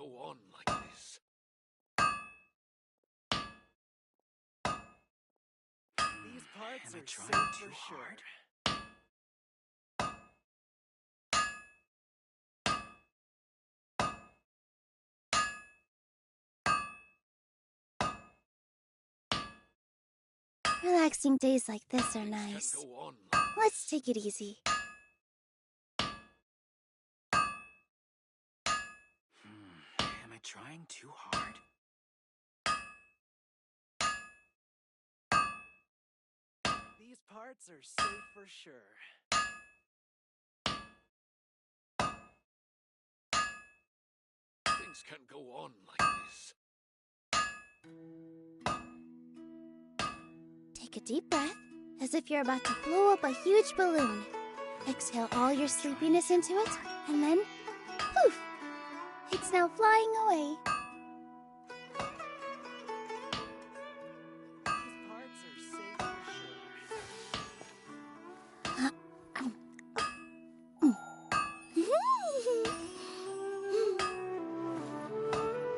go on like this. These parts Am I are trying safe too for sure. hard? Relaxing days like this are Things nice. can go on like Let's take it easy. Am I trying too hard? These parts are safe for sure. things can go on like this. Take a deep breath, as if you're about to blow up a huge balloon. Exhale all your sleepiness into it, and then, poof! It's now flying away. These parts are safe for sure.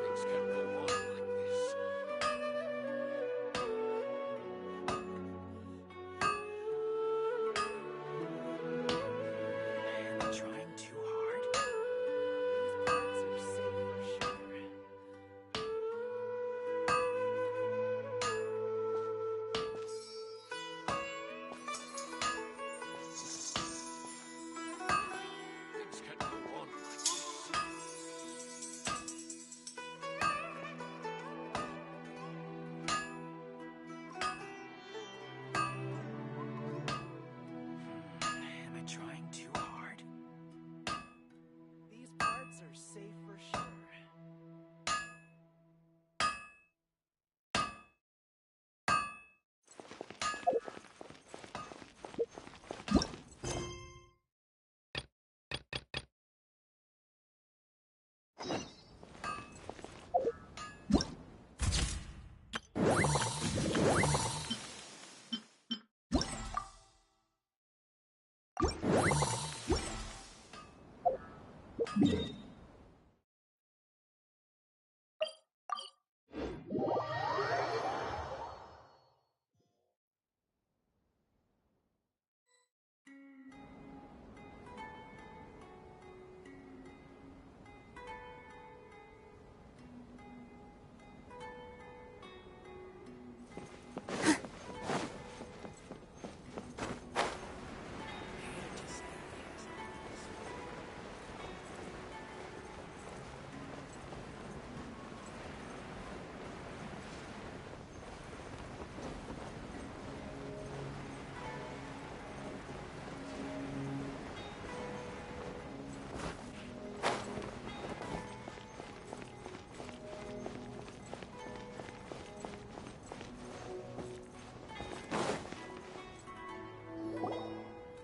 Things can go on like this. Am I trying too hard? These parts are safe for sure. Things can go on like this. Am I trying too hard? These parts are safe for sure.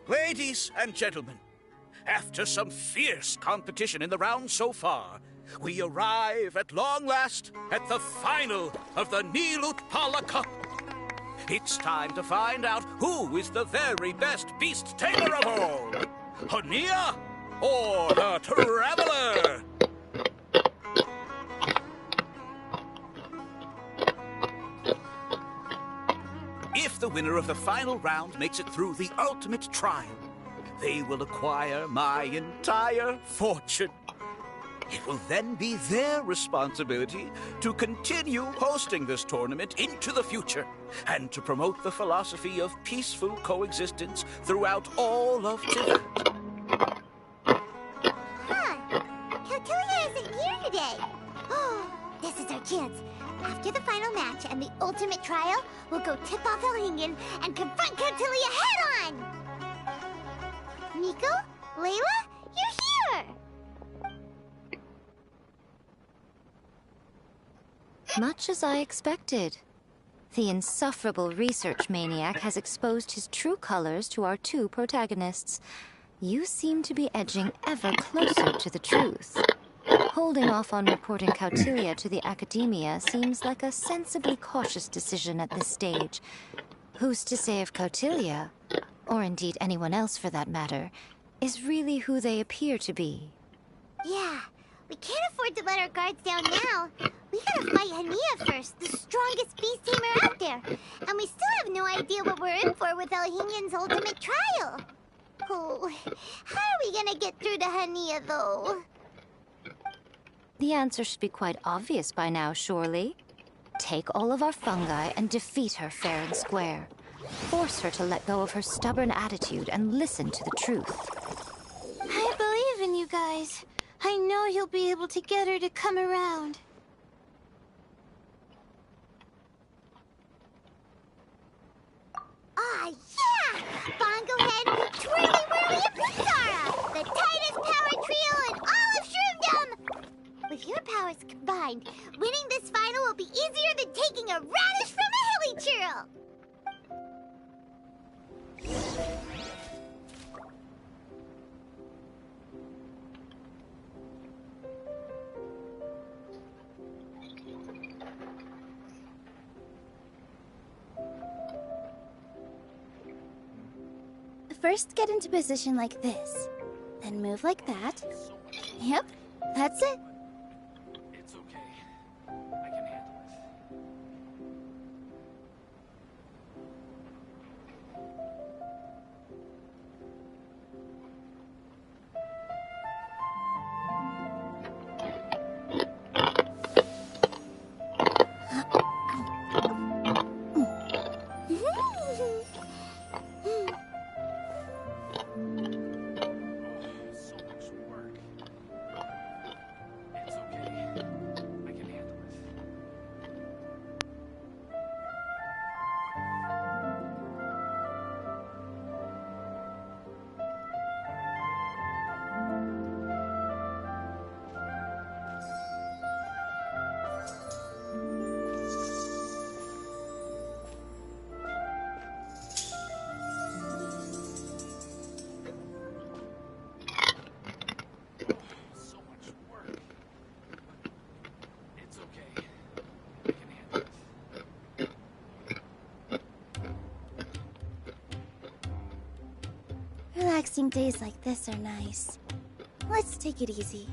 Ladies and gentlemen, after some fierce competition in the round so far, we arrive at long last at the final of the Nilutpala Cup. It's time to find out who is the very best beast tamer of all, Hania or the Traveler. If the winner of the final round makes it through the ultimate trial, they will acquire my entire fortune. It will then be their responsibility to continue hosting this tournament into the future and to promote the philosophy of peaceful coexistence throughout all of Tibet. Kautilya isn't here today. Oh, this is our chance. After the final match and the ultimate trial, we'll go tip off Elhingen and confront Kautilya head-on! Nico? Layla? You're here! Much as I expected. The insufferable research maniac has exposed his true colors to our two protagonists. You seem to be edging ever closer to the truth. Holding off on reporting Kautilya to the academia seems like a sensibly cautious decision at this stage. Who's to say if Kautilya, or indeed anyone else for that matter, is really who they appear to be? Yeah, We can't afford to let our guards down now. We gotta fight Hania first, the strongest beast tamer out there. And we still have no idea what we're in for with Elhingen's ultimate trial. Oh, how are we gonna get through to Hania, though? The answer should be quite obvious by now, surely. Take all of our fungi and defeat her fair and square. Force her to let go of her stubborn attitude and listen to the truth. I believe in you guys. I know you'll be able to get her to come around. Ah, yeah! Bongo Head, Twirly Whirly, and Pizarra! The tightest power trio in all of Shroomdom! With your powers combined, winning this final will be easier than taking a radish from a hilly churl! First, get into position like this. Then move like that. Yep, that's it. It's okay. I can handle it. So much work. It's okay. I can handle it. So much work. It's okay. I can handle it. Relaxing days like this are nice. Let's take it easy.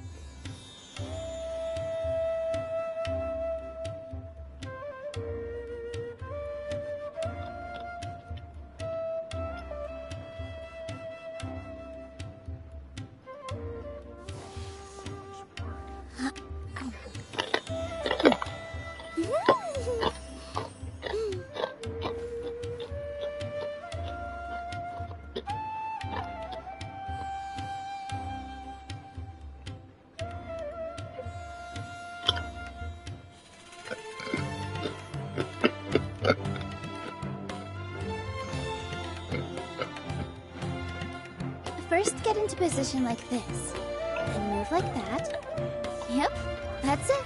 So much work. First, get into position like this. Then move like that. Yep, that's it.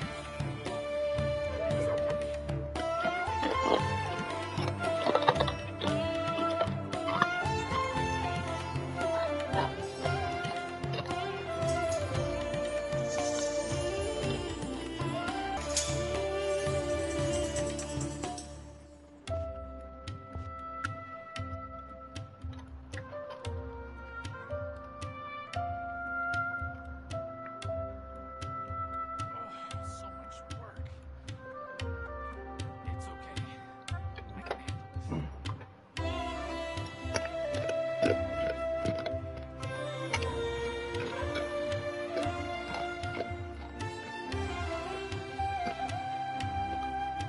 So much work. It's okay. I can handle it.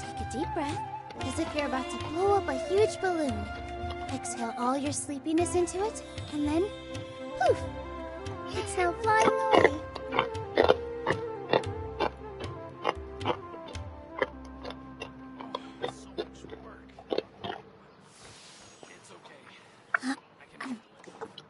Take a deep breath, as if you're about to blow up a huge balloon. Exhale all your sleepiness into it, and then, poof! It's now flying away. So much work. It's okay. I can handle it.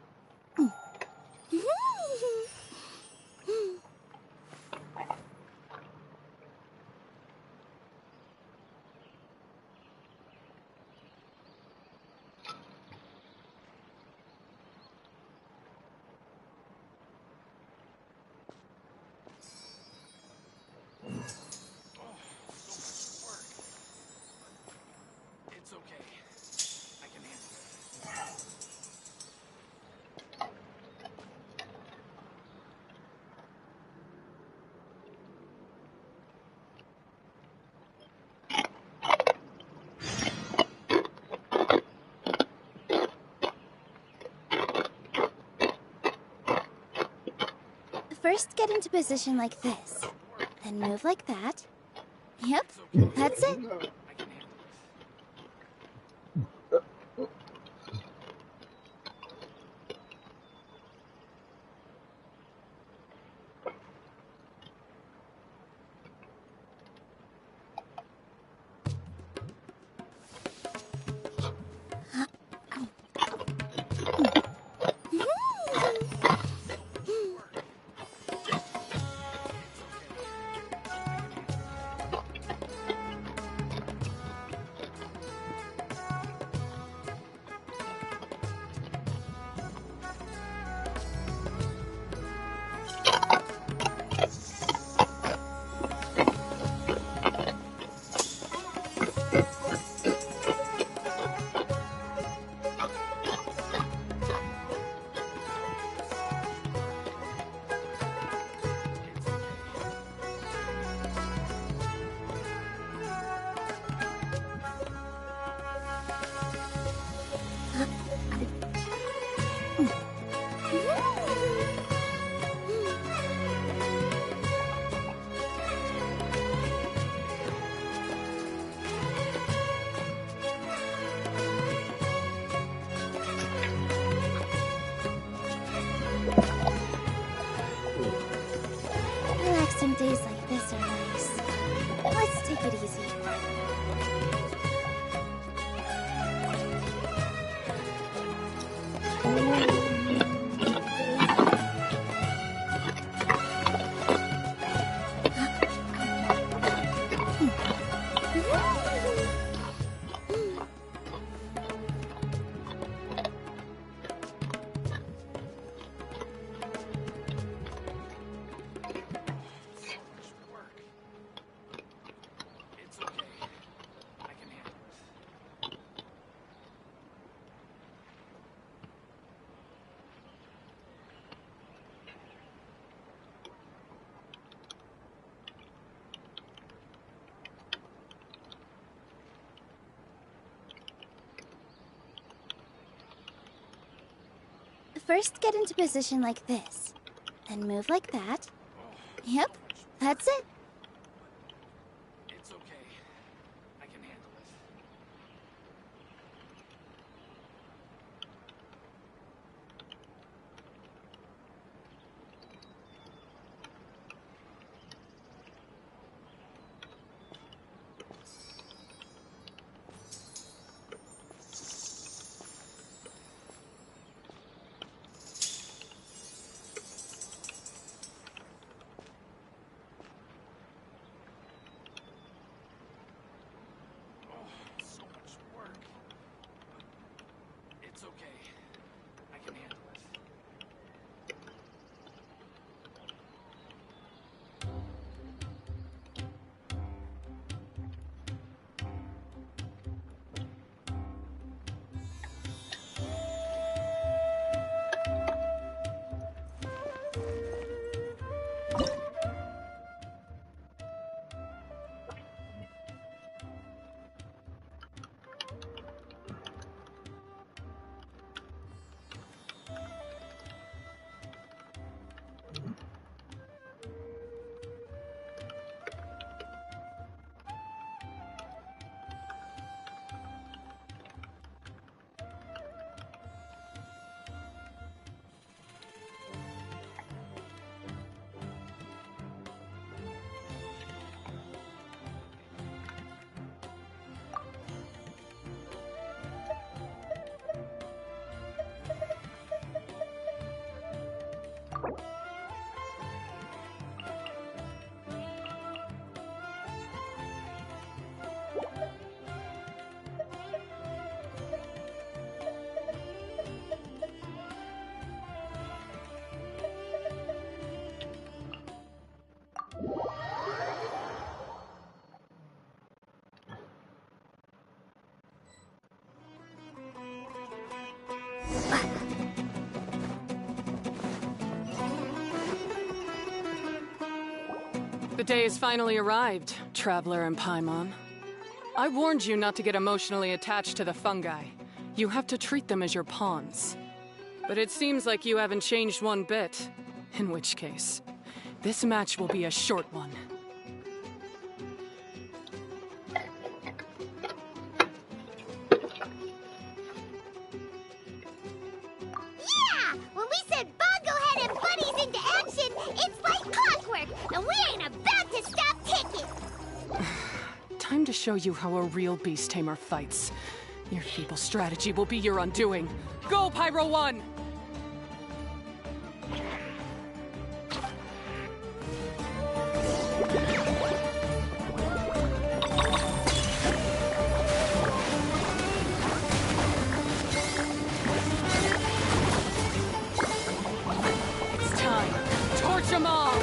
First, get into position like this. Then move like that. Yep, that's it. Relaxing days like this are nice. Let's take it easy. It's okay. I can handle it. First, get into position like this. Then move like that. Yep, that's it. It's okay. I can handle it. So much work. It's okay. I can handle it. The day has finally arrived, Traveler and Paimon. I warned you not to get emotionally attached to the fungi. You have to treat them as your pawns. But it seems like you haven't changed one bit. In which case, This match will be a short one. Yeah! When we send Bongo Head and buddies into action, it's like clockwork, and we ain't about to stop ticking! Time to show you how a real beast tamer fights. Your feeble strategy will be your undoing. Go, Pyro 1! It's time. Torch 'em all!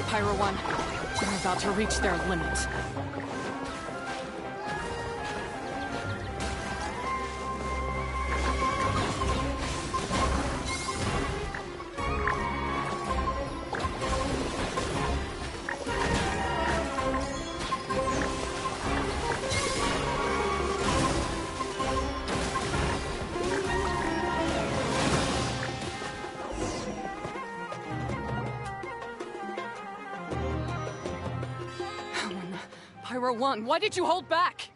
Pyro 1. They're about to reach their limit. Pyro 1, why did you hold back?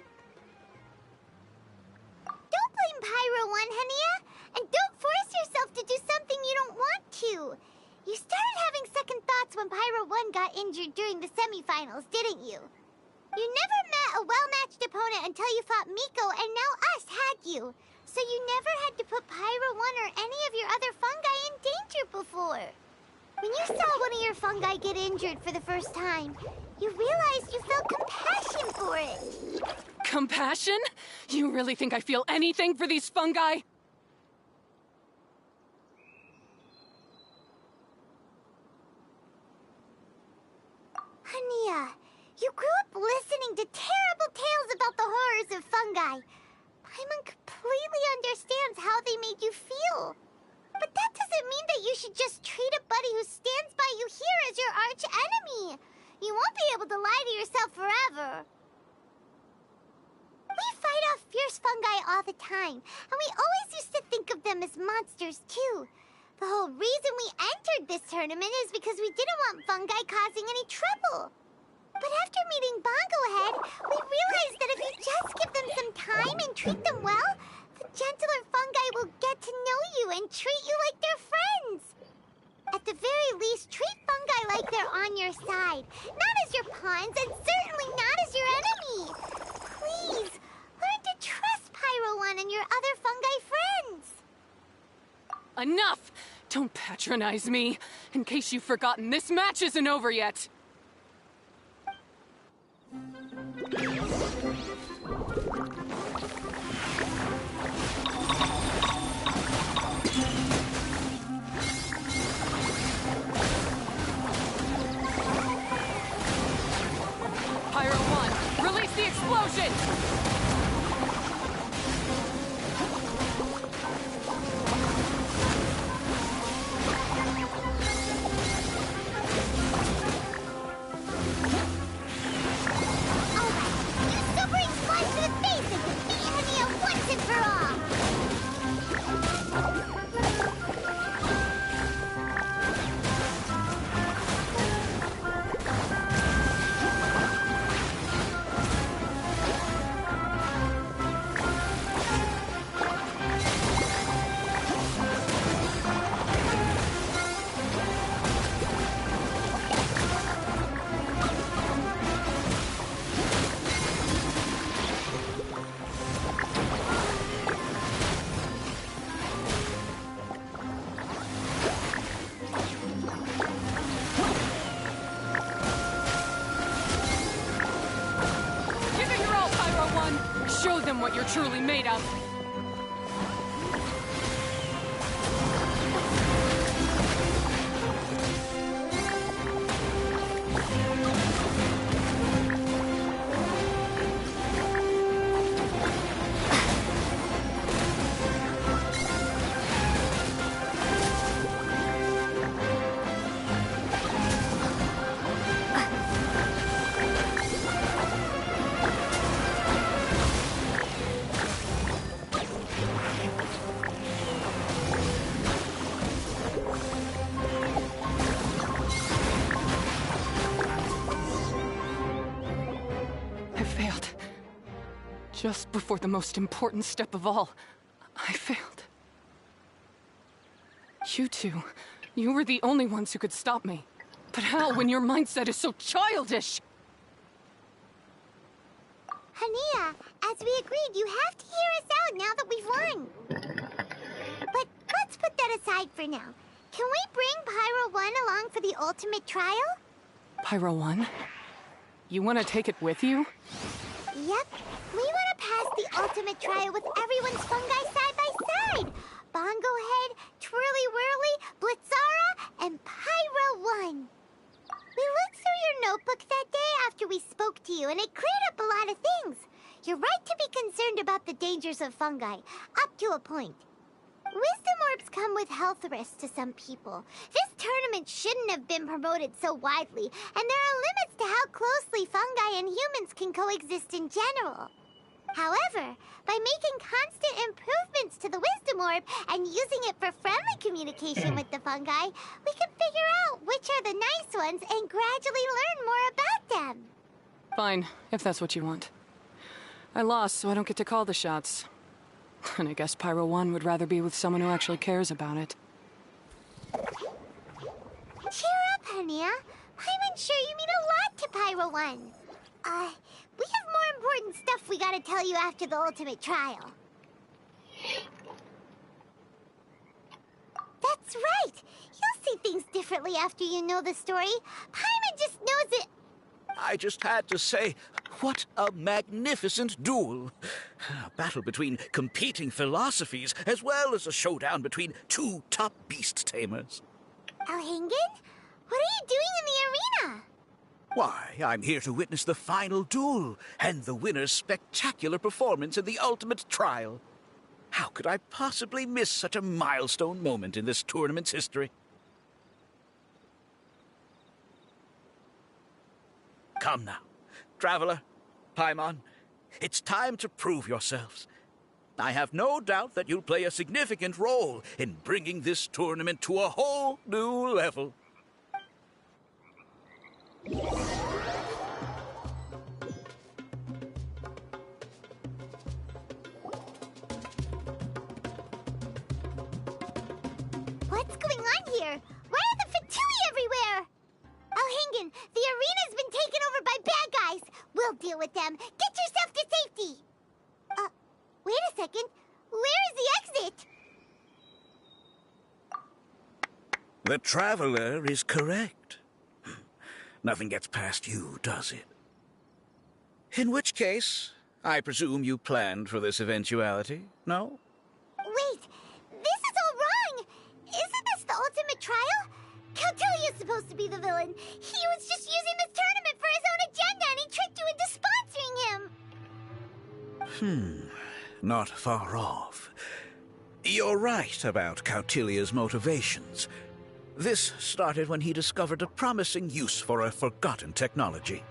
Don't blame Pyro 1, Hania. And don't force yourself to do something you don't want to. You started having second thoughts when Pyro 1 got injured during the semifinals, didn't you? You never met a well-matched opponent until you fought Miko, and now us had you. So you never had to put Pyro 1 or any of your other fungi in danger before. When you saw one of your fungi get injured for the first time, you realized you felt compassion for it. Compassion? You really think I feel anything for these fungi? Hania, you grew up listening to terrible tales about the horrors of fungi. Paimon completely understands how they made you feel. But that doesn't mean that you should just treat a buddy who stands by you here as your arch enemy. You won't be able to lie to yourself forever. We fight off fierce fungi all the time, and we always used to think of them as monsters too. The whole reason we entered this tournament is because we didn't want fungi causing any trouble. But after meeting Bongo Head, we realized that if you just give them some time and treat them well, the gentler fungi will get to know you and treat you like their friends. At the very least, treat fungi like they're on your side, not as your pawns, and certainly not as your enemy. Please, learn to trust Pyro 1 and your other fungi friends. Enough! Don't patronize me. In case you've forgotten, this match isn't over yet. Pyro 1, release the explosion! Show them what you're truly made of. Just before the most important step of all, I failed. You two, you were the only ones who could stop me. But how when your mindset is so childish? Hania, as we agreed, you have to hear us out now that we've won. But let's put that aside for now. Can we bring Pyro 1 along for the ultimate trial? Pyro 1? You want to take it with you? Yep. We want to pass the ultimate trial with everyone's fungi side by side. Bongo Head, Twirly Whirly, Blitzara, and Pyro 1. We looked through your notebook that day after we spoke to you, and it cleared up a lot of things. You're right to be concerned about the dangers of fungi, up to a point. Wisdom orbs come with health risks to some people. This tournament shouldn't have been promoted so widely, and there are limits to how closely fungi and humans can coexist in general. However, by making constant improvements to the Wisdom Orb and using it for friendly communication with the fungi, we can figure out which are the nice ones and gradually learn more about them. Fine, if that's what you want. I lost, so I don't get to call the shots. And I guess Pyro 1 would rather be with someone who actually cares about it. Cheer up, Hania. I'm sure you mean a lot to Pyro 1. We have more important stuff we gotta tell you after the ultimate trial. That's right! You'll see things differently after you know the story. Paimon just knows it. I just had to say, what a magnificent duel. A battle between competing philosophies, as well as a showdown between two top beast tamers. Alhingen? What are you doing in the arena? Why, I'm here to witness the final duel and the winner's spectacular performance in the ultimate trial. How could I possibly miss such a milestone moment in this tournament's history? Come now, Traveler, Paimon, it's time to prove yourselves. I have no doubt that you'll play a significant role in bringing this tournament to a whole new level. What's going on here? Why are the Fatui everywhere? Alhingen, the arena's been taken over by bad guys. We'll deal with them. Get yourself to safety. Wait a second. Where is the exit? The Traveler is correct. Nothing gets past you, does it? In which case, I presume you planned for this eventuality, no? Wait, this is all wrong. Isn't this the ultimate trial? Cautilia's supposed to be the villain. He was just using this tournament for his own agenda, and he tricked you into sponsoring him. Not far off. You're right about Cautilia's motivations. This started when he discovered a promising use for a forgotten technology.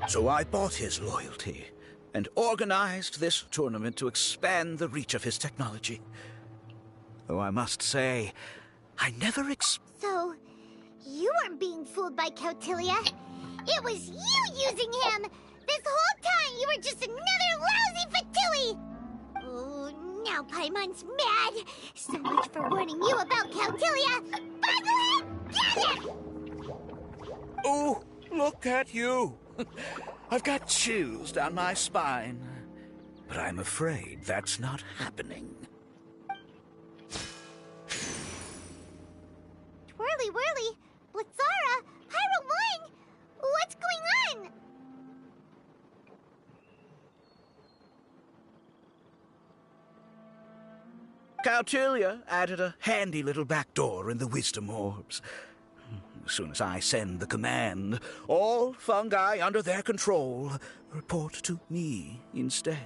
So I bought his loyalty and organized this tournament to expand the reach of his technology. Though I must say, I never So, you weren't being fooled by Cautilia. It was you using him! This whole time you were just another lousy Fatui! Oh, now Paimon's mad! So much for warning you about Cautilia! Bunglehead, get him! Oh, look at you! I've got chills down my spine. But I'm afraid that's not happening. Twirly Whirly, Blitzara, Pyro 1! What's going on? Cautilia added a handy little back door in the wisdom orbs. As soon as I send the command, all fungi under their control report to me instead.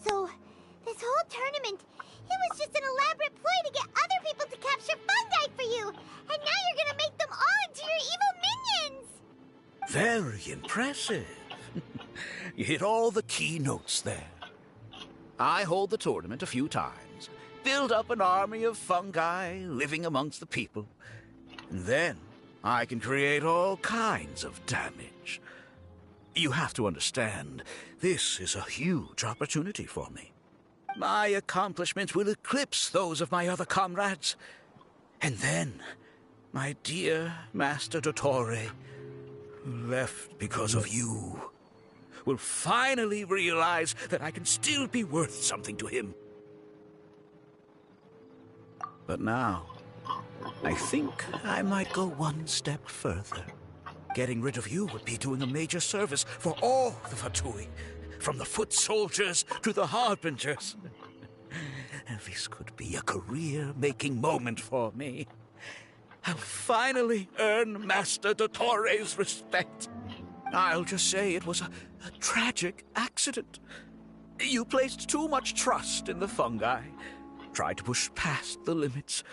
So, this whole tournament, it was just an elaborate ploy to get other people to capture fungi for you! And now you're gonna make them all into your evil minions! Very impressive. You hit all the key notes there. I hold the tournament a few times, build up an army of fungi living amongst the people, and then I can create all kinds of damage. You have to understand, this is a huge opportunity for me. My accomplishments will eclipse those of my other comrades. And then, my dear Master Dottore, who left because of you, will finally realize that I can still be worth something to him. But now, I think I might go one step further. Getting rid of you would be doing a major service for all the Fatui, from the foot soldiers to the harbingers. This could be a career-making moment for me. I'll finally earn Master Dottore's respect. I'll just say it was a tragic accident. You placed too much trust in the fungi, tried to push past the limits,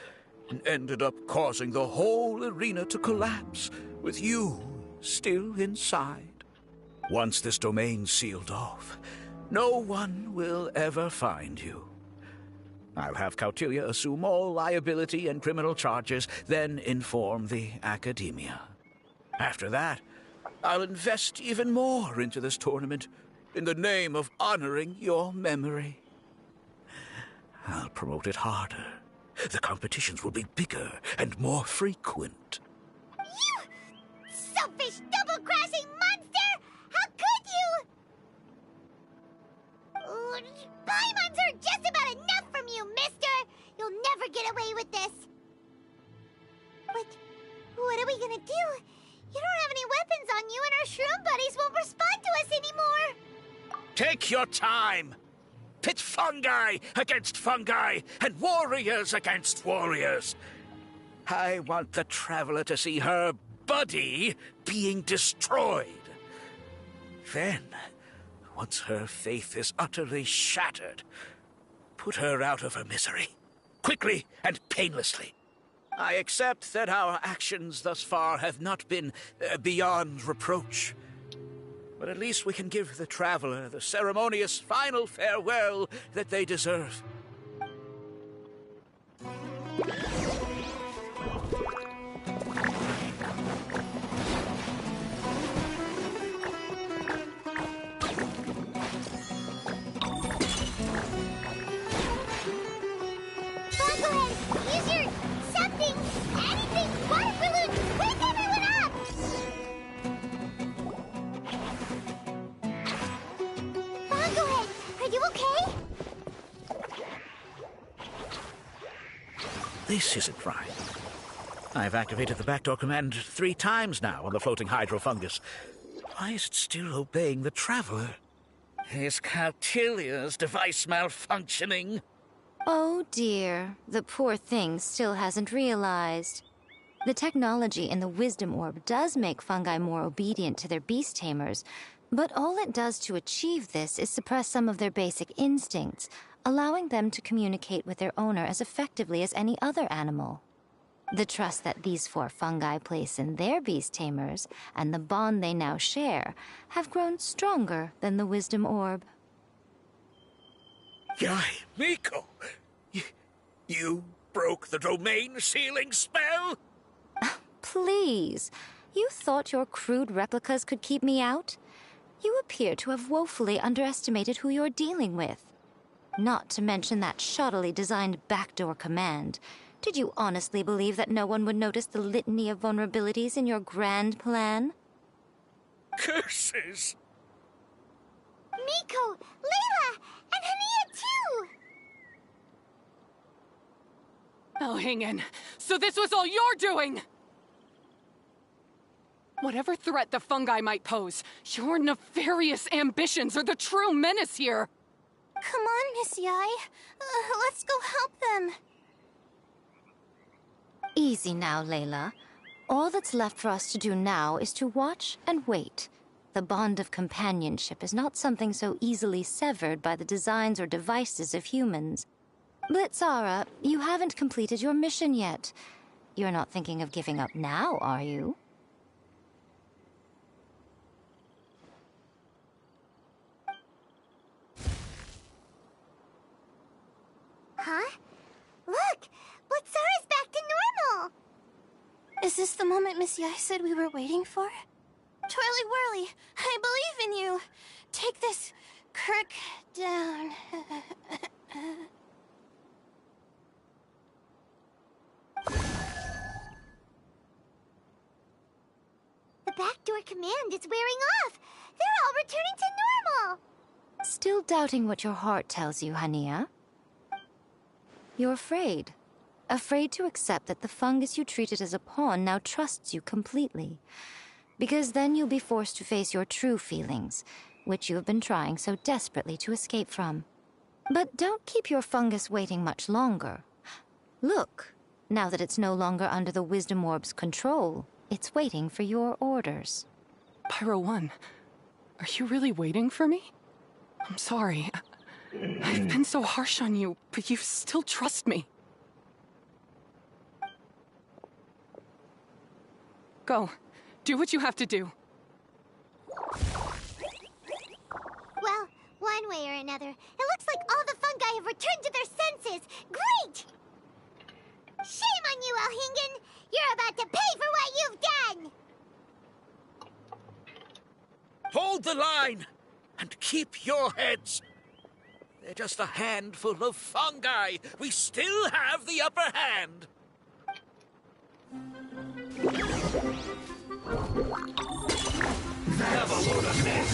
and ended up causing the whole arena to collapse, with you still inside. Once this domain's sealed off, no one will ever find you. I'll have Cautilia assume all liability and criminal charges, then inform the Academia. After that, I'll invest even more into this tournament in the name of honoring your memory. I'll promote it harder. The competitions will be bigger and more frequent. You selfish, double-crossing monster! How could you? Paimons are just about enough from you, mister! You'll never get away with this. But what are we gonna do? You don't have any weapons on you, and our shroom buddies won't respond to us anymore. Take your time. Pit fungi against fungi, and warriors against warriors. I want the Traveler to see her buddy being destroyed. Then, once her faith is utterly shattered, put her out of her misery, quickly and painlessly. I accept that our actions thus far have not been beyond reproach. But at least we can give the Traveler the ceremonious final farewell that they deserve. This isn't right. I've activated the backdoor command 3 times now on the floating hydrofungus. Why is it still obeying the Traveler? Is Cautilia's device malfunctioning? Oh dear, the poor thing still hasn't realized. The technology in the Wisdom Orb does make fungi more obedient to their beast tamers, but all it does to achieve this is suppress some of their basic instincts, allowing them to communicate with their owner as effectively as any other animal. The trust that these 4 fungi place in their beast tamers, and the bond they now share, have grown stronger than the Wisdom Orb. Yai, Miko! You broke the domain sealing spell? Please, you thought your crude replicas could keep me out? You appear to have woefully underestimated who you're dealing with. Not to mention that shoddily designed backdoor command. Did you honestly believe that no one would notice the litany of vulnerabilities in your grand plan? Curses! Miko, Layla, and Hania too! Elhingen, so this was all you're doing! Whatever threat the fungi might pose, your nefarious ambitions are the true menace here! Come on, Miss Yai. Let's go help them. Easy now, Layla. All that's left for us to do now is to watch and wait. The bond of companionship is not something so easily severed by the designs or devices of humans. Blitzara, you haven't completed your mission yet. You're not thinking of giving up now, are you? Huh? Look! Blitzara's back to normal! Is this the moment Miss Yai said we were waiting for? Twirly Whirly, I believe in you! Take this crook down. The backdoor command is wearing off! They're all returning to normal! Still doubting what your heart tells you, Hania? You're afraid. Afraid to accept that the fungus you treated as a pawn now trusts you completely. Because then you'll be forced to face your true feelings, which you have been trying so desperately to escape from. But don't keep your fungus waiting much longer. Look, now that it's no longer under the Wisdom Orb's control, it's waiting for your orders. Pyro 1, are you really waiting for me? I'm sorry. I've been so harsh on you, but you still trust me. Go. Do what you have to do. Well, one way or another, it looks like all the fungi have returned to their senses. Great! Shame on you, Elhingen! You're about to pay for what you've done! Hold the line and keep your heads. They're just a handful of fungi. We still have the upper hand. Have a load of this.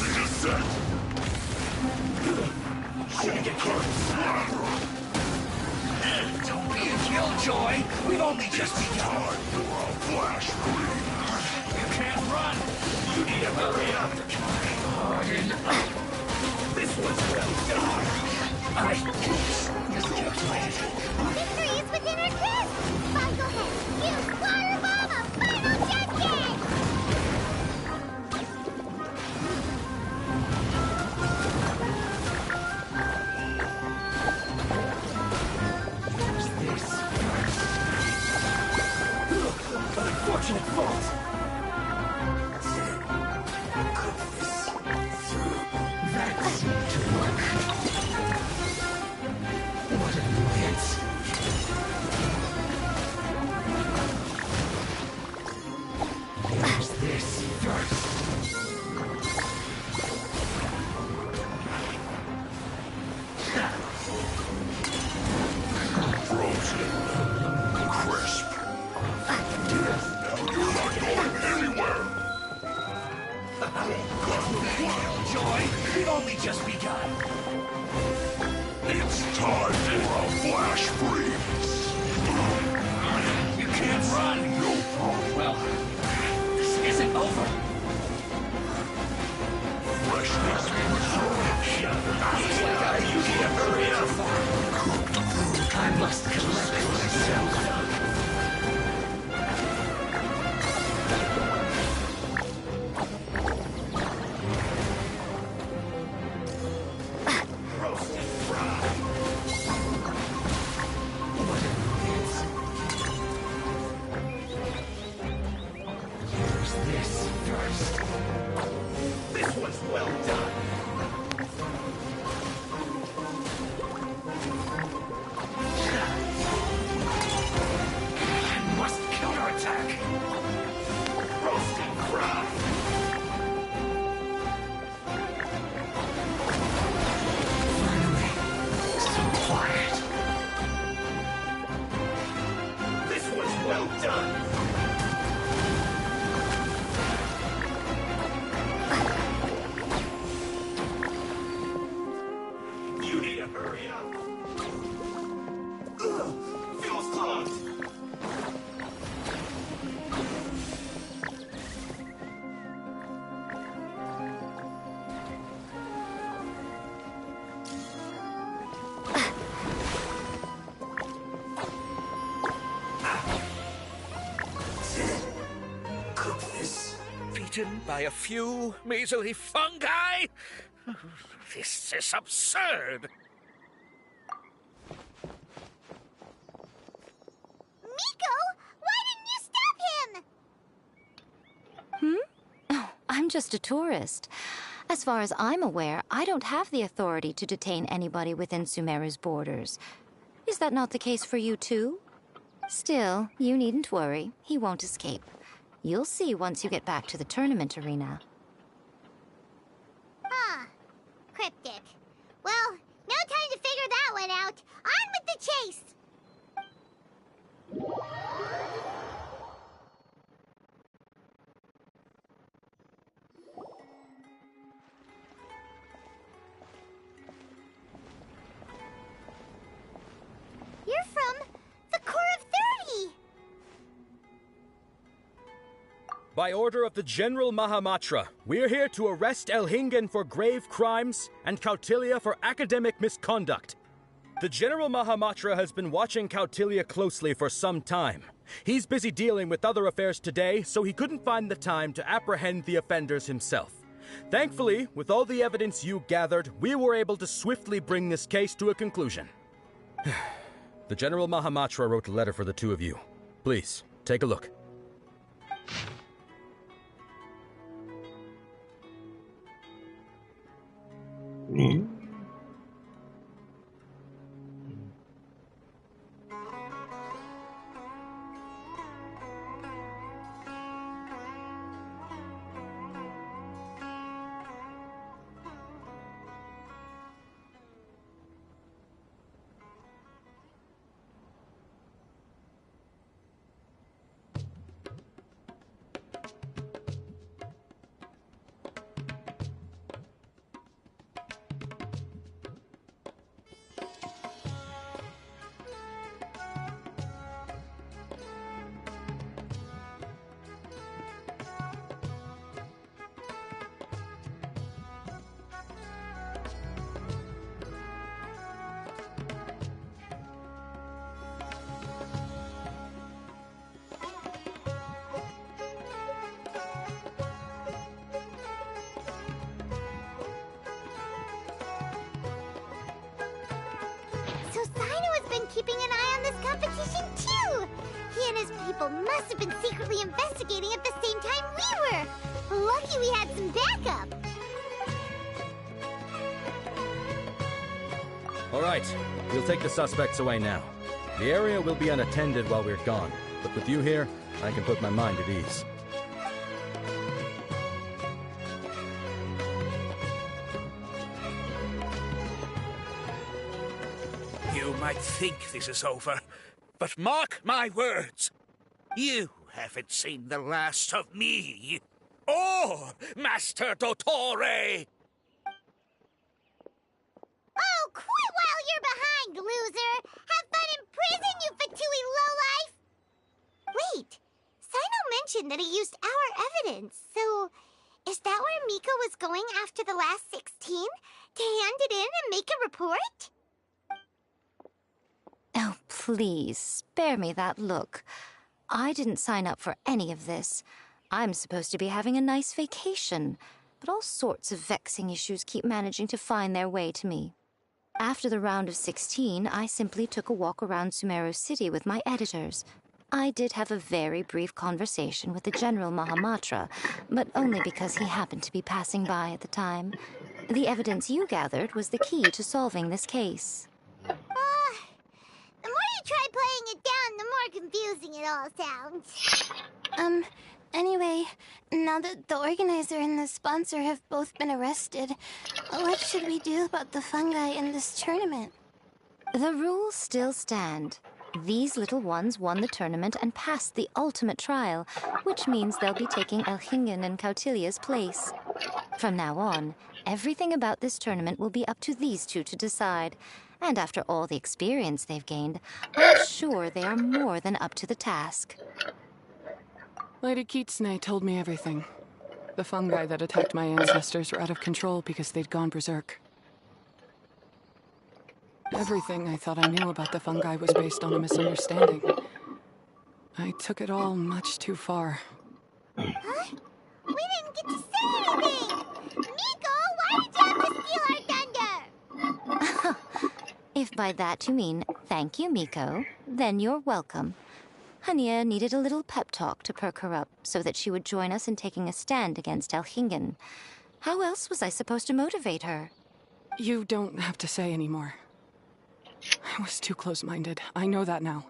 Don't be a killjoy. We've only just begun. Flash You can't run. You need to hurry up. Harden up. This one's well done. Just calculated. Victory is within our grasp! Fine, go ahead. Use Water Bomb, a final judgment! Unfortunate fault. That seemed to work. What an annoyance. Here's this first. Frozen. Crisp. You're not going anywhere! Joy, we've only just begun. It's time for a flash freeze. You can't run. No problem. Well, this isn't over. Freshness you need to hurry up. I must collect myself. beaten by a few measly fungi? This is absurd. Miko, why didn't you stop him? Oh, I'm just a tourist. As far as I'm aware, I don't have the authority to detain anybody within Sumeru's borders. Is that not the case for you too? Still, you needn't worry. He won't escape. You'll see once you get back to the tournament arena. Ah, cryptic. Well, no time to figure that one out. On with the chase! You're from the Corps of 30! By order of the General Mahamatra, we're here to arrest Elhingen for grave crimes and Kautilya for academic misconduct. The General Mahamatra has been watching Kautilya closely for some time. He's busy dealing with other affairs today, so he couldn't find the time to apprehend the offenders himself. Thankfully, with all the evidence you gathered, we were able to swiftly bring this case to a conclusion. The General Mahamatra wrote a letter for the two of you. Please, take a look. So Sino has been keeping an eye on this competition too! He and his people must have been secretly investigating at the same time we were! Lucky we had some backup! Alright, we'll take the suspects away now. The area will be unattended while we're gone, but with you here, I can put my mind at ease. You might think this is over, but mark my words. You haven't seen the last of me, or Master Dottore. Oh, quit while you're behind, loser! Have fun in prison, you fatui lowlife! Wait, Sino mentioned that he used our evidence, so is that where Miko was going after the last 16? To hand it in and make a report? Oh, please, spare me that look. I didn't sign up for any of this. I'm supposed to be having a nice vacation, but all sorts of vexing issues keep managing to find their way to me. After the round of 16, I simply took a walk around Sumeru City with my editors. I did have a very brief conversation with the General Mahamatra, but only because he happened to be passing by at the time. The evidence you gathered was the key to solving this case. The more you try playing it down, the more confusing it all sounds. Anyway, now that the organizer and the sponsor have both been arrested, what should we do about the fungi in this tournament? The rules still stand. These little ones won the tournament and passed the ultimate trial, which means they'll be taking Elhingen and Kautilya's place. From now on, everything about this tournament will be up to these two to decide. And after all the experience they've gained, I'm sure they are more than up to the task. Lady Kitsune told me everything. The fungi that attacked my ancestors were out of control because they'd gone berserk. Everything I thought I knew about the fungi was based on a misunderstanding. I took it all much too far. Huh? We didn't get to say anything! Miko, why did you have to steal our thunder? If by that you mean thank you, Miko, then you're welcome. Hania needed a little pep talk to perk her up so that she would join us in taking a stand against Elhingen. How else was I supposed to motivate her? You don't have to say anymore. I was too close-minded. I know that now.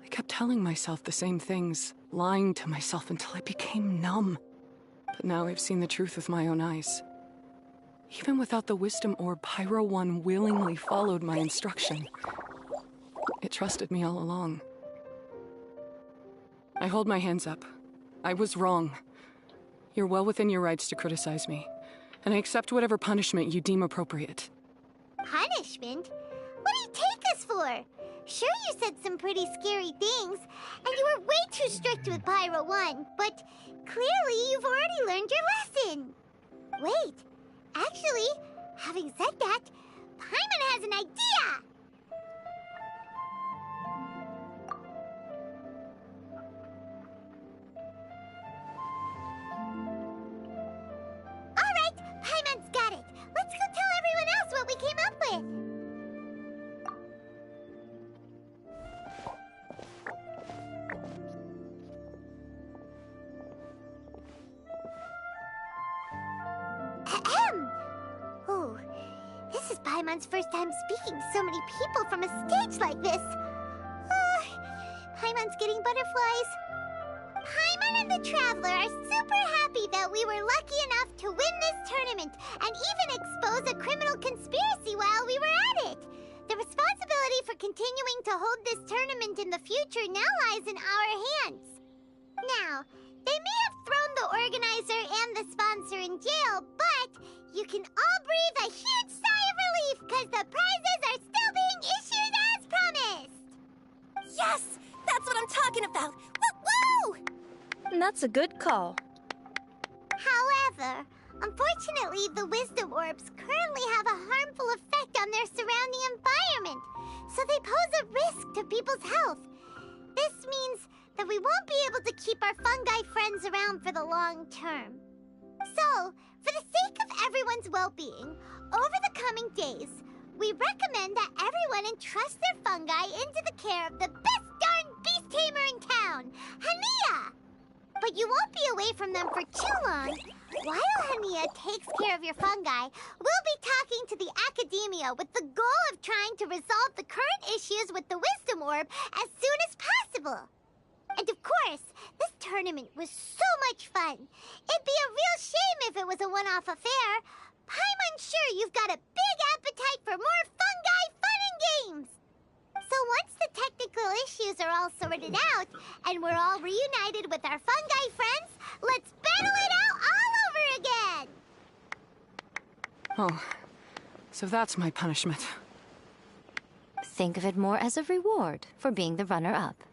I kept telling myself the same things, lying to myself until I became numb. But now I've seen the truth with my own eyes. Even without the wisdom orb, Pyro 1 willingly followed my instruction. It trusted me all along. I hold my hands up. I was wrong. You're well within your rights to criticize me, and I accept whatever punishment you deem appropriate. Punishment? What do you take us for? Sure, you said some pretty scary things, and you were way too strict with Pyro 1, but clearly you've already learned your lesson. Wait, actually, having said that, Paimon has an idea! Alright, Paimon's got it. Let's go tell everyone else what we came up with. Ahem. Oh, this is Paimon's first time speaking to so many people from a stage like this. Paimon's getting butterflies. Paimon and the Traveler are super happy that we were lucky enough to win this tournament and even expose a criminal conspiracy while we were at it. The responsibility for continuing to hold this tournament in the future now lies in our hands. Now, they may have thrown the organizer and the sponsor in jail, but you can all breathe a huge sigh of relief because the prizes are still being issued as promised. Yes! That's what I'm talking about! Woo-woo! That's a good call. However, unfortunately, the wisdom orbs currently have a harmful effect on their surrounding environment, so they pose a risk to people's health. This means that we won't be able to keep our fungi friends around for the long term. So, for the sake of everyone's well-being, over the coming days, we recommend that everyone entrust their fungi into the care of the best darn beast tamer in town, Hania! But you won't be away from them for too long. While Hania takes care of your fungi, we'll be talking to the academia with the goal of trying to resolve the current issues with the wisdom orb as soon as possible. And of course, this tournament was so much fun. It'd be a real shame if it was a one-off affair. Paimon's sure you've got a big appetite for more fungi fun and games. So once the technical issues are all sorted out, and we're all reunited with our fungi friends, let's battle it out all over again! Oh, so that's my punishment. Think of it more as a reward for being the runner-up.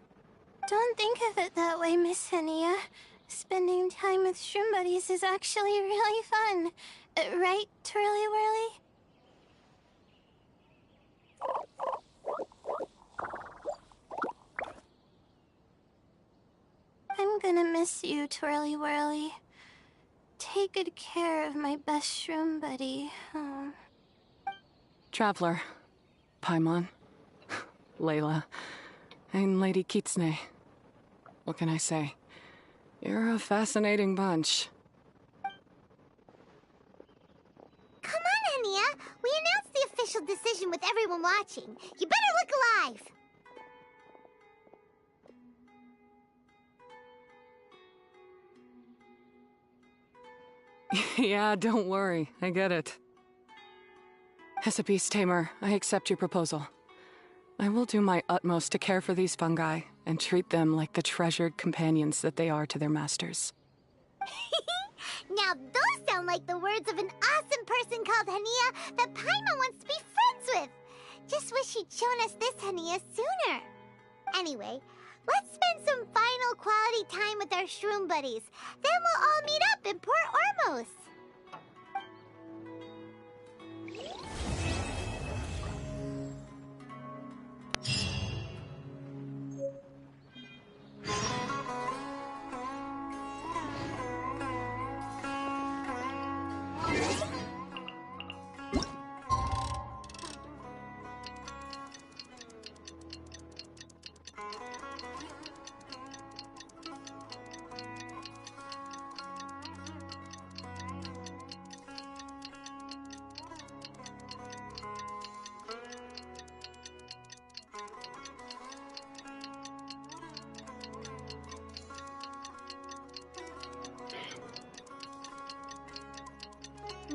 Don't think of it that way, Miss Hania. Spending time with shroom buddies is actually really fun. Right, Twirly Whirly? I'm gonna miss you, Twirly Whirly. Take good care of my best shroom buddy. Oh. Traveler, Paimon, Layla, and Lady Kitsune. What can I say? You're a fascinating bunch. Come on, Hania. We announced the official decision with everyone watching. You better look alive. Yeah, don't worry. I get it. As a beast tamer, I accept your proposal. I will do my utmost to care for these fungi and treat them like the treasured companions that they are to their masters. Now those sound like the words of an awesome person called Hania that Paimon wants to be friends with. Just wish he'd shown us this Hania sooner. Anyway, let's spend some final quality time with our shroom buddies. Then we'll all meet up in Port Ormos.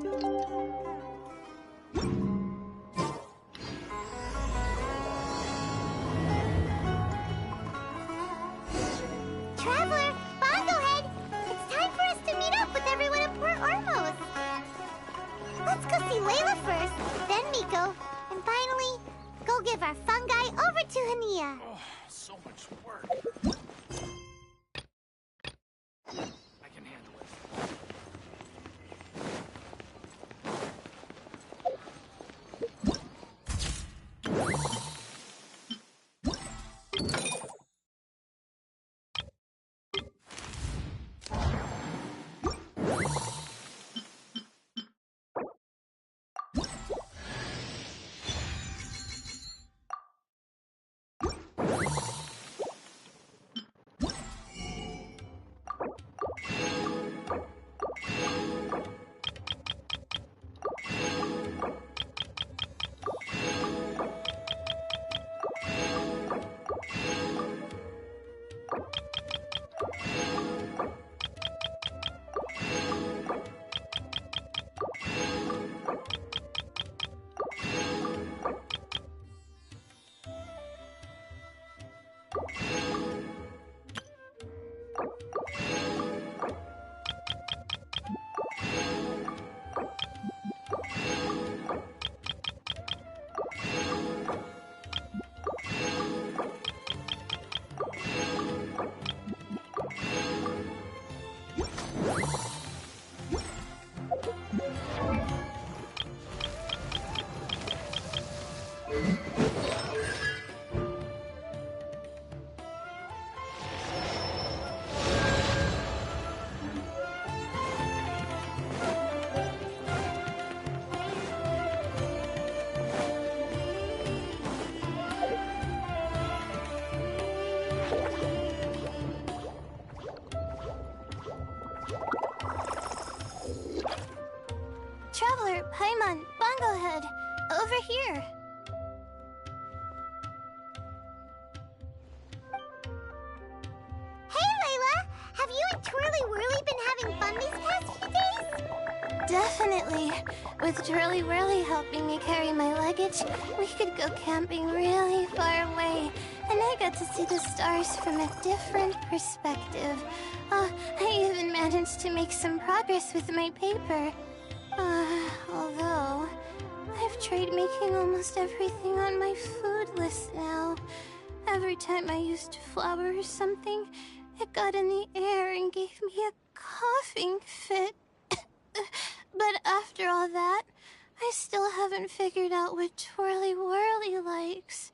Traveler, Bongohead, it's time for us to meet up with everyone at Port Ormos. Let's go see Layla first, then Miko, and finally, go give our fungi over to Hania. Oh, so much work. I can handle it. Traveler, Paimon, Bongohead, over here. Hey, Layla! Have you and Twirly Whirly been having fun these past few days? Definitely. With Twirly Whirly helping me carry my luggage, we could go camping really far away, and I got to see the stars from a different perspective. I even managed to make some progress with my paper. Although, I've tried making almost everything on my food list now. Every time I used flour or something, it got in the air and gave me a coughing fit. But after all that, I still haven't figured out what Twirly Whirly likes.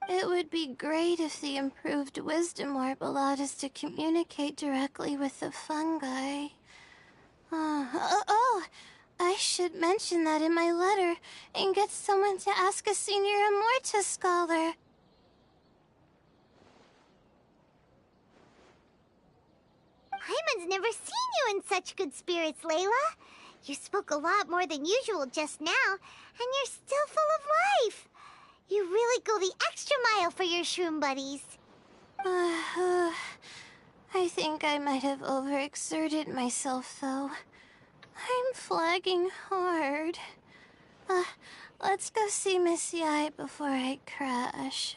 It would be great if the improved wisdom orb allowed us to communicate directly with the fungi. I should mention that in my letter and get someone to ask a senior Amorta scholar. Paimon's never seen you in such good spirits, Layla. You spoke a lot more than usual just now, and you're still full of life. You really go the extra mile for your shroom buddies. I think I might have overexerted myself, though. I'm flagging hard. Let's go see Miss Yai before I crash.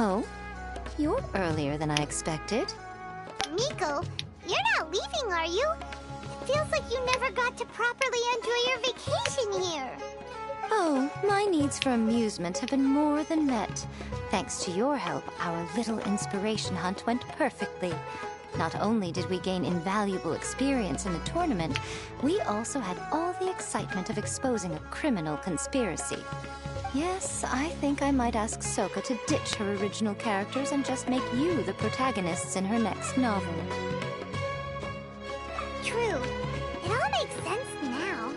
Oh? You're earlier than I expected. Miko, you're not leaving, are you? It feels like you never got to properly enjoy your vacation here. Oh, my needs for amusement have been more than met. Thanks to your help, our little inspiration hunt went perfectly. Not only did we gain invaluable experience in the tournament, we also had all the excitement of exposing a criminal conspiracy. Yes, I think I might ask Sokka to ditch her original characters and just make you the protagonists in her next novel. True. It all makes sense now.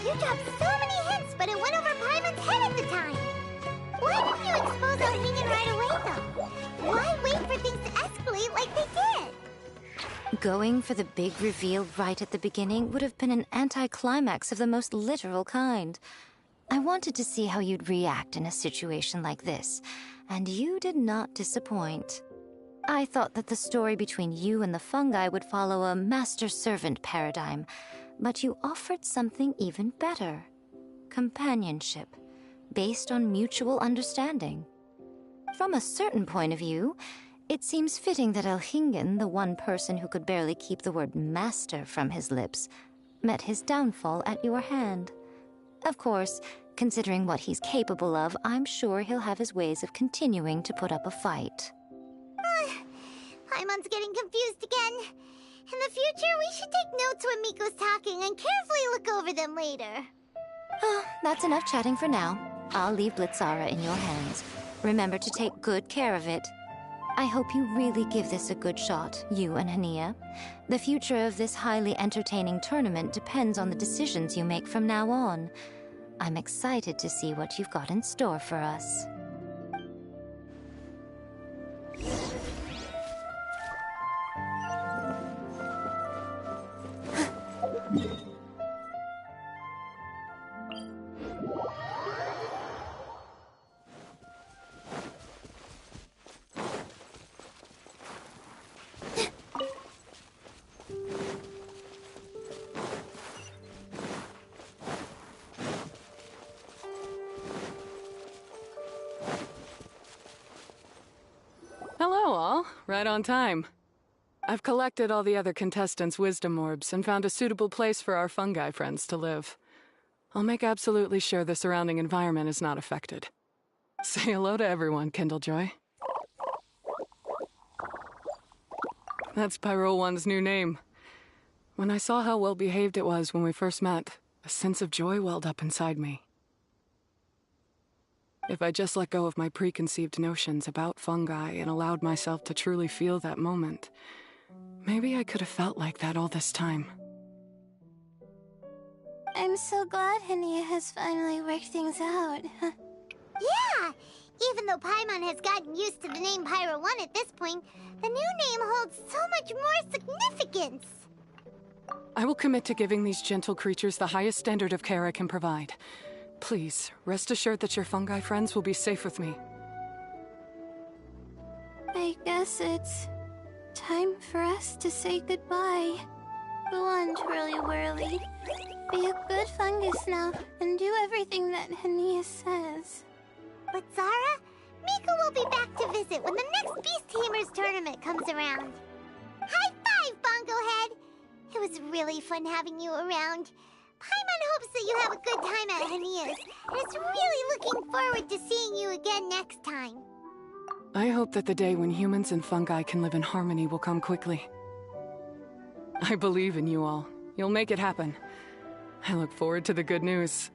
You dropped so many hints, but it went over Paimon's head at the time. Why didn't you expose Alhingen right away, though? Why wait for things to escalate like they did? Going for the big reveal right at the beginning would have been an anticlimax of the most literal kind. I wanted to see how you'd react in a situation like this, and you did not disappoint. I thought that the story between you and the fungi would follow a master-servant paradigm, but you offered something even better. Companionship, based on mutual understanding. From a certain point of view, it seems fitting that Alhingen, the one person who could barely keep the word master from his lips, met his downfall at your hand. Of course, considering what he's capable of, I'm sure he'll have his ways of continuing to put up a fight. Paimon's getting confused again. In the future, we should take notes when Miko's talking and carefully look over them later. Oh, that's enough chatting for now. I'll leave Blitzara in your hands. Remember to take good care of it. I hope you really give this a good shot, you and Hania. The future of this highly entertaining tournament depends on the decisions you make from now on. I'm excited to see what you've got in store for us. Hello, all. Right on time. I've collected all the other contestants' wisdom orbs and found a suitable place for our fungi friends to live. I'll make absolutely sure the surrounding environment is not affected. Say hello to everyone, Kindlejoy. That's Pyro One's new name. When I saw how well-behaved it was when we first met, a sense of joy welled up inside me. If I just let go of my preconceived notions about fungi and allowed myself to truly feel that moment, maybe I could have felt like that all this time. I'm so glad Hania has finally worked things out. Yeah! Even though Paimon has gotten used to the name Pyro 1 at this point, the new name holds so much more significance! I will commit to giving these gentle creatures the highest standard of care I can provide. Please, rest assured that your fungi friends will be safe with me. I guess it's time for us to say goodbye. Go on, Twirly Whirly. Be a good fungus now and do everything that Hania says. But Zara, Miko will be back to visit when the next Beast Tamers tournament comes around. High five, Bongo Head! It was really fun having you around. Paimon hopes that you have a good time at Hania's, and is really looking forward to seeing you again next time. I hope that the day when humans and fungi can live in harmony will come quickly. I believe in you all. You'll make it happen. I look forward to the good news.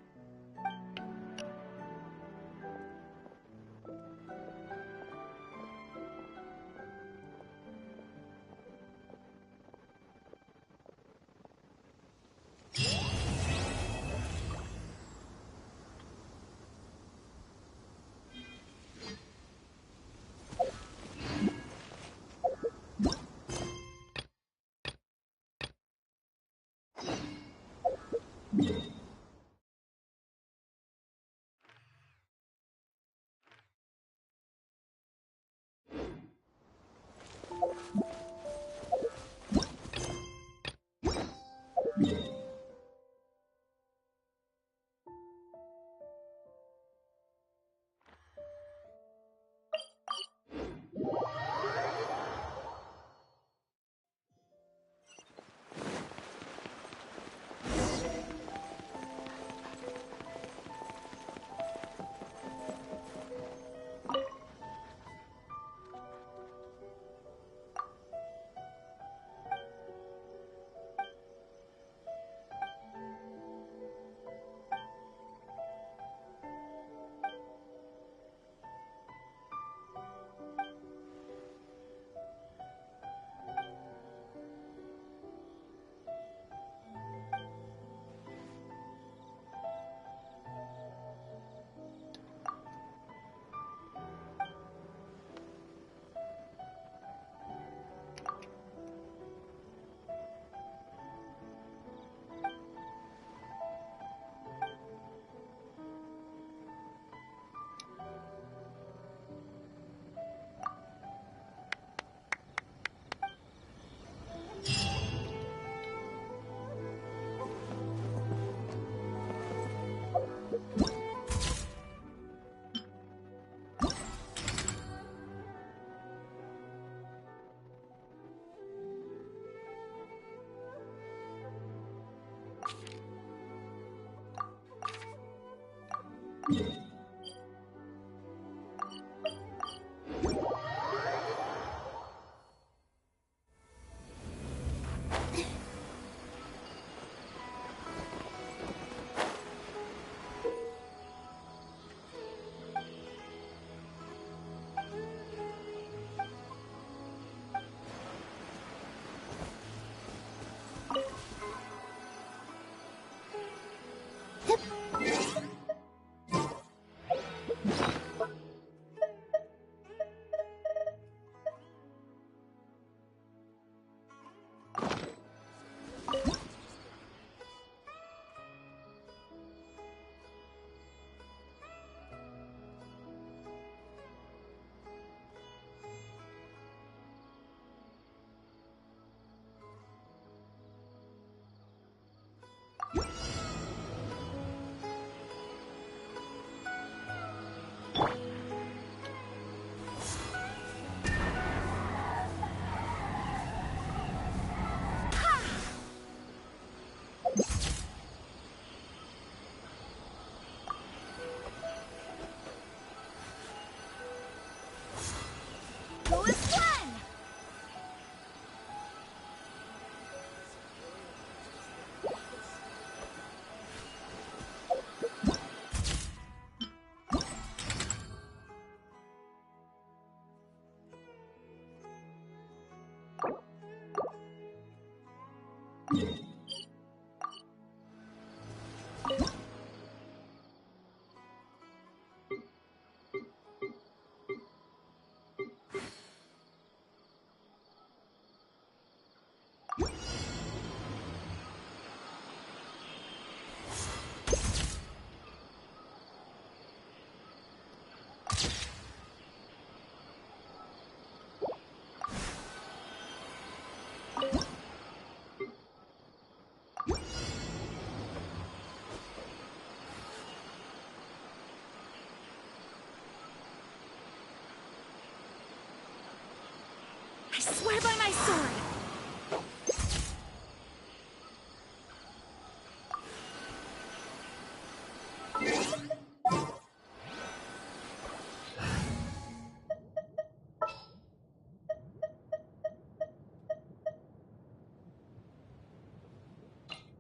swear by my sword!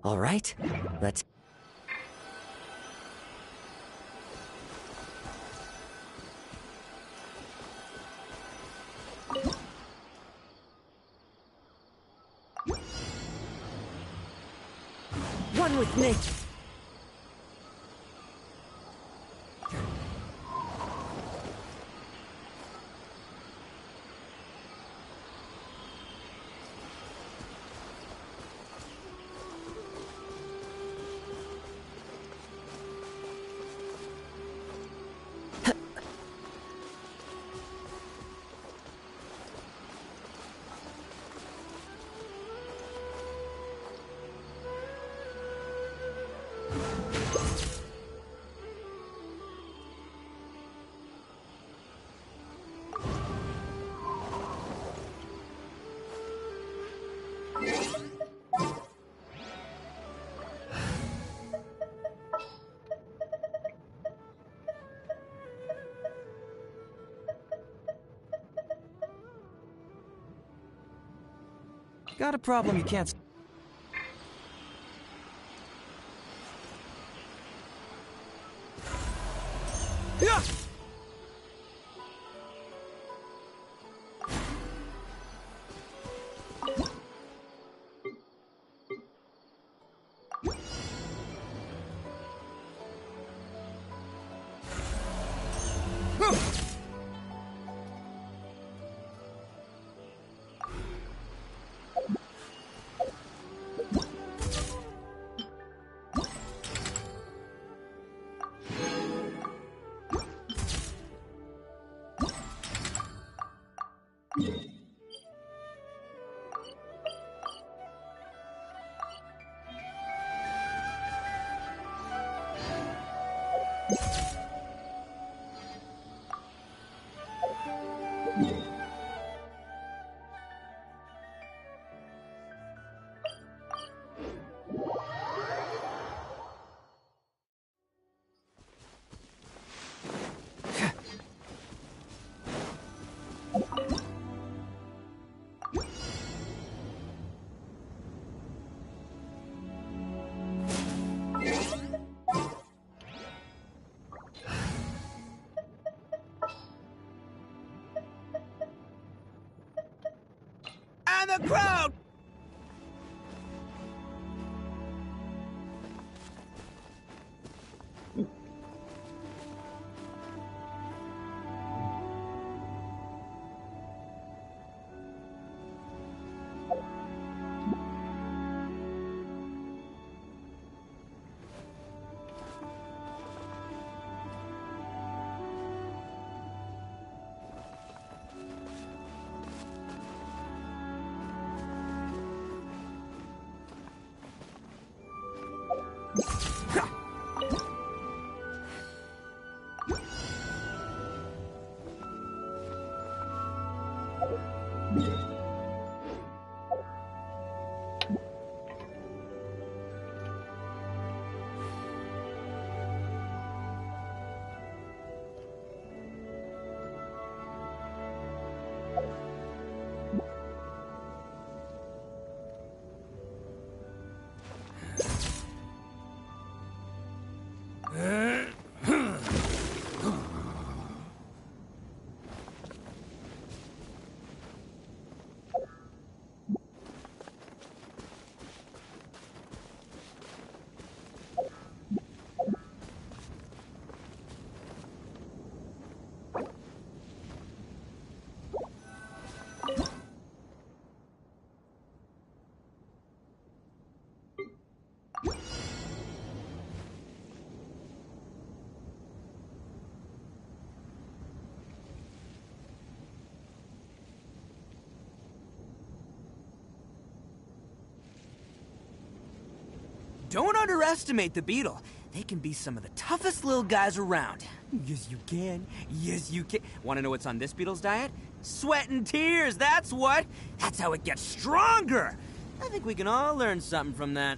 All right, let's... One with me! Got a problem you can't... Yeah! And the crowd! Don't underestimate the beetle. They can be some of the toughest little guys around. Yes, you can. Yes, you can. Want to know what's on this beetle's diet? Sweat and tears, that's what. That's how it gets stronger. I think we can all learn something from that.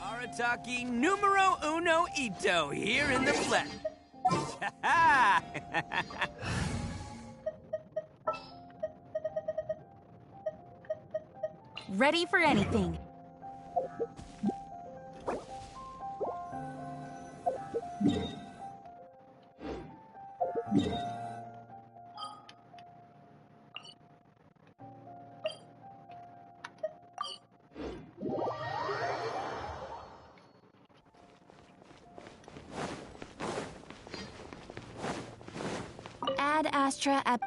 Arataki numero uno ito here in the flesh. Ready for anything. Ad Astra ab...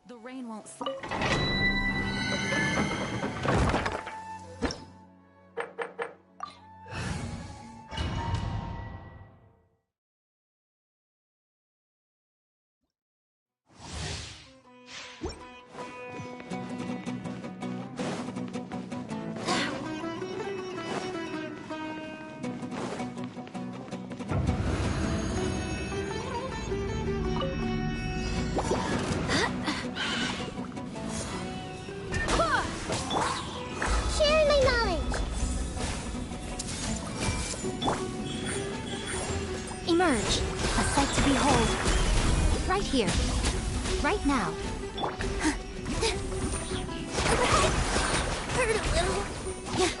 The rain won't stop. Emerge, a sight to behold. Right here, right now. Hurt a little. Yeah.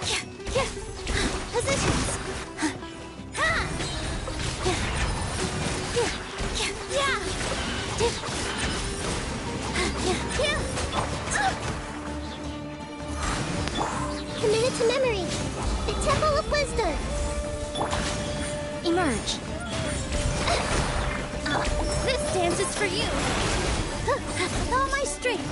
Positions. Committed to memory. The Temple of Wisdom. Emerge. This dance is for you. With all my strength.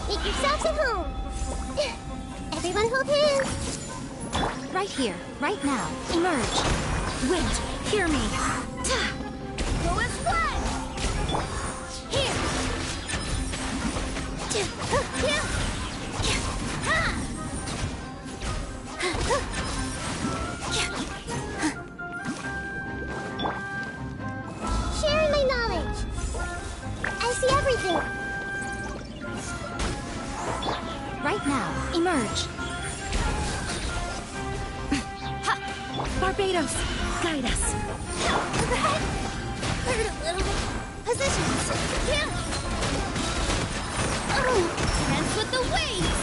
Make yourselves at home. Everyone hold hands. Right here, right now. Emerge. Wind, hear me. Go as one. Here. Sharing my knowledge. I see everything. Emerge. Ha! Barbados, guide us. Overhead. Hurt a little. Positions. Yeah. Oh, dance with the waves.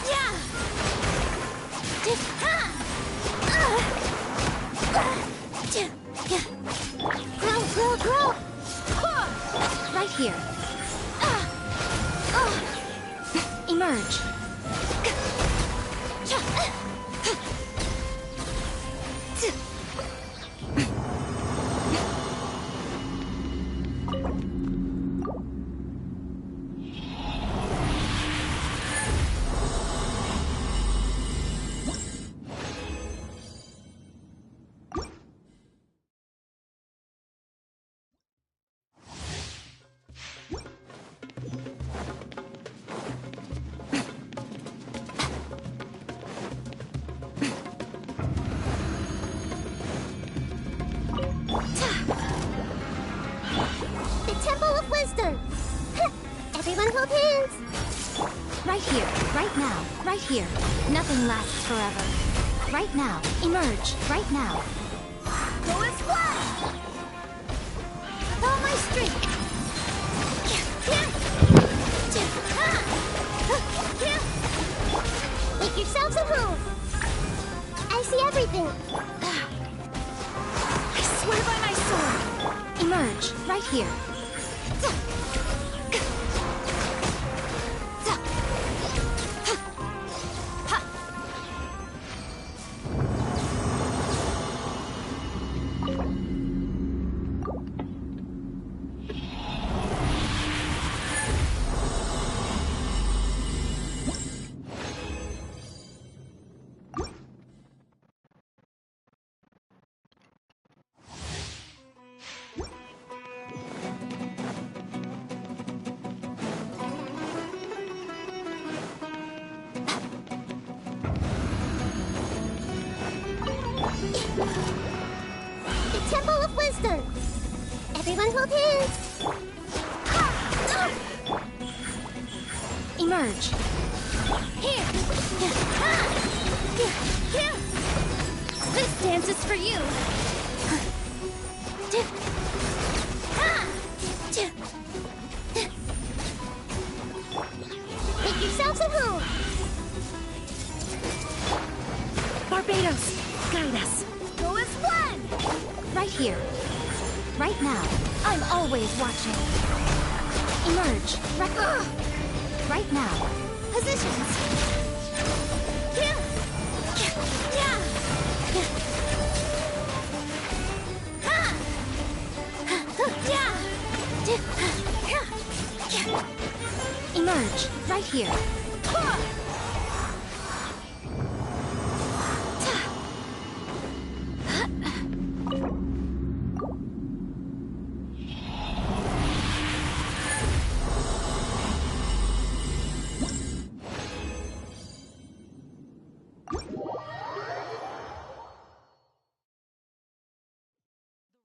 Yeah. Grow. Right here. Emerge. The Temple of Wisdom. Everyone hold hands. Right here, right now, right here. Nothing lasts forever. Right now, emerge, right now. Go as one. With all my strength. Make yourselves at home. I see everything. I swear by my sword. Emerge, right here. The Temple of Wisdom. Everyone hold hands. Emerge. Here. This dance is for you. Make yourselves at home. Barbados, guide us. Go as one. Right here. Right now. I'm always watching. Emerge. Right now. Positions. Emerge. Right here.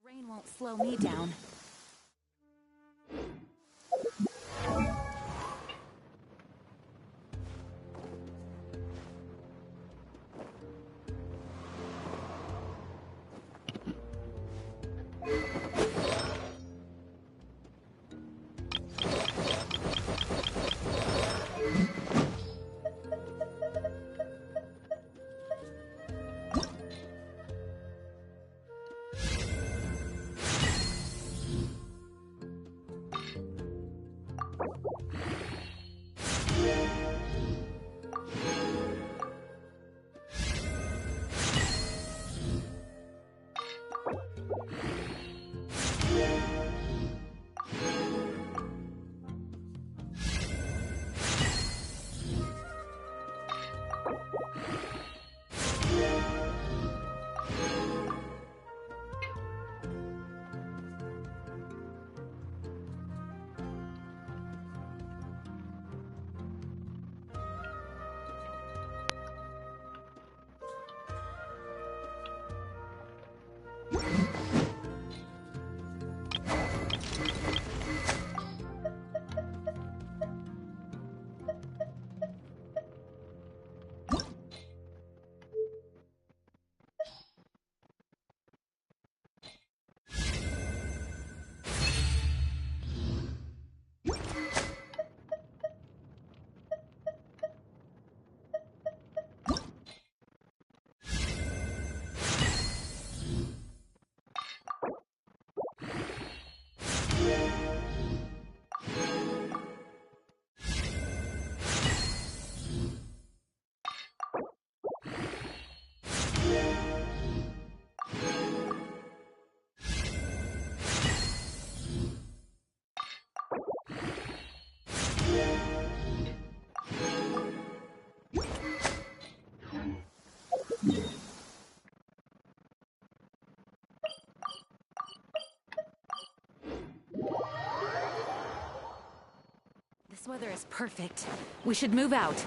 Rain won't slow me down. weather is perfect. We should move out.